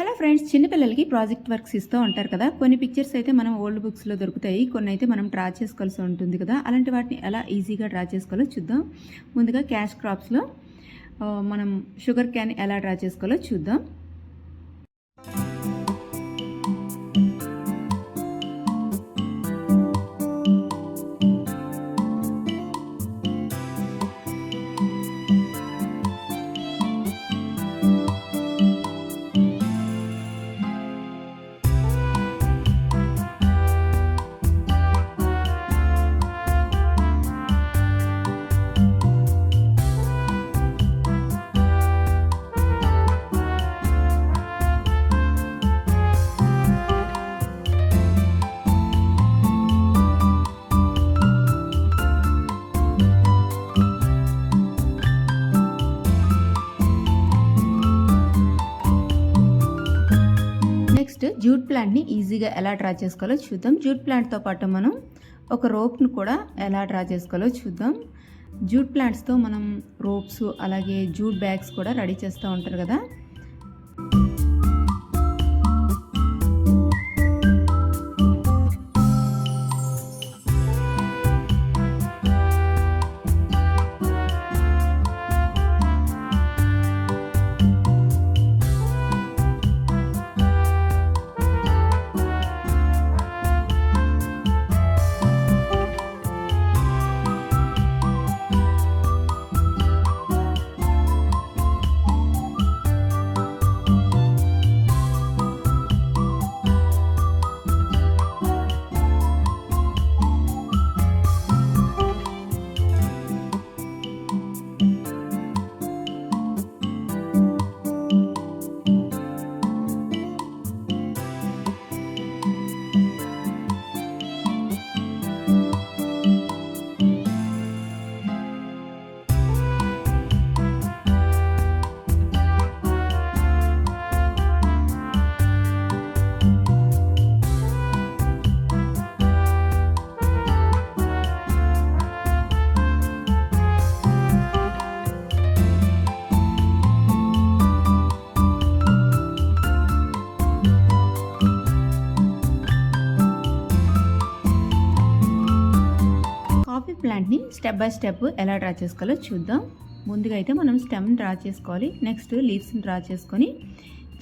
Hello friends, చిన్నపిల్లలకి project works ఇస్తూ ఉంటారు కదా. కొన్ని పిక్చర్స్ అయితే మనం ఓల్డ్ బుక్స్లో దొరుకుతాయి, కొన్ని అయితే మనం డ్రా చేసుకోవాల్సి ఉంటుంది కదా. అలాంటి వాటిని ఎలా ఈజీగా డ్రా చేసుకోవాలో చూద్దాం. ముందుగా క్యాష్ క్రాప్స్లో మనం షుగర్ క్యాన్ ఎలా డ్రా చేసుకోవాలో చూద్దాం. నెక్స్ట్ జూట్ ప్లాంట్ని ఈజీగా ఎలా డ్రా చేసుకోవాలో చూద్దాం. జూట్ ప్లాంట్తో పాటు మనం ఒక రోప్ను కూడా ఎలా డ్రా చేసుకోవాలో చూద్దాం. జూట్ ప్లాంట్స్తో మనం రోప్స్ అలాగే జూట్ బ్యాగ్స్ కూడా రెడీ చేస్తూ ఉంటారు కదా. కాఫీ ప్లాంట్ని స్టెప్ బై స్టెప్ ఎలా డ్రా చేసుకోవాలో చూద్దాం. ముందుగా అయితే మనం స్టెమ్ని డ్రా చేసుకోవాలి. నెక్స్ట్ లీవ్స్ని డ్రా చేసుకొని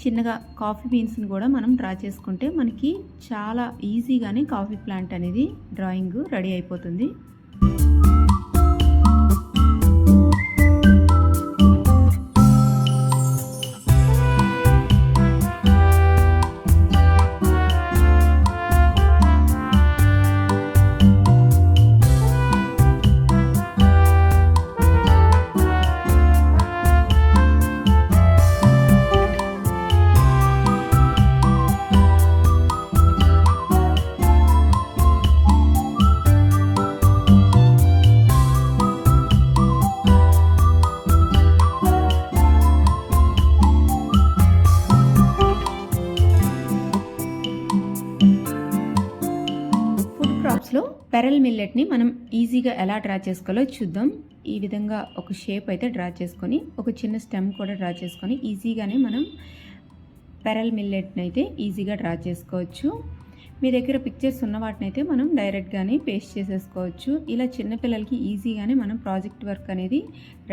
చిన్నగా కాఫీ బీన్స్ని కూడా మనం డ్రా చేసుకుంటే మనకి చాలా ఈజీగానే కాఫీ ప్లాంట్ అనేది డ్రాయింగ్ రెడీ అయిపోతుంది. క్రాప్స్లో పెరల్ మిల్లెట్ని మనం ఈజీగా ఎలా డ్రా చేసుకోవాలో చూద్దాం. ఈ విధంగా ఒక షేప్ అయితే డ్రా చేసుకొని ఒక చిన్న స్టెమ్ కూడా డ్రా చేసుకొని ఈజీగానే మనం పెరల్ మిల్లెట్ని అయితే ఈజీగా డ్రా చేసుకోవచ్చు. మీ దగ్గర పిక్చర్స్ ఉన్న వాటిని అయితే మనం డైరెక్ట్గానే పేస్ట్ చేసేసుకోవచ్చు. ఇలా చిన్నపిల్లలకి ఈజీగానే మనం ప్రాజెక్ట్ వర్క్ అనేది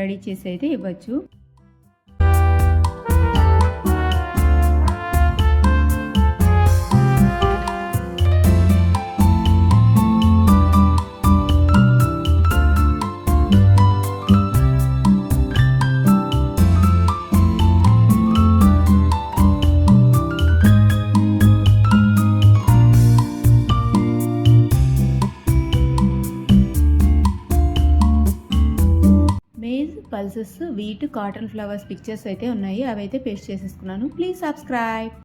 రెడీ చేసి అయితే ఇవ్వచ్చు. Pulses, wheat, cotton flowers pictures అయితే ఉన్నాయి, అవి అయితే పేస్ట్ చేసేసుకున్నాను. Please subscribe.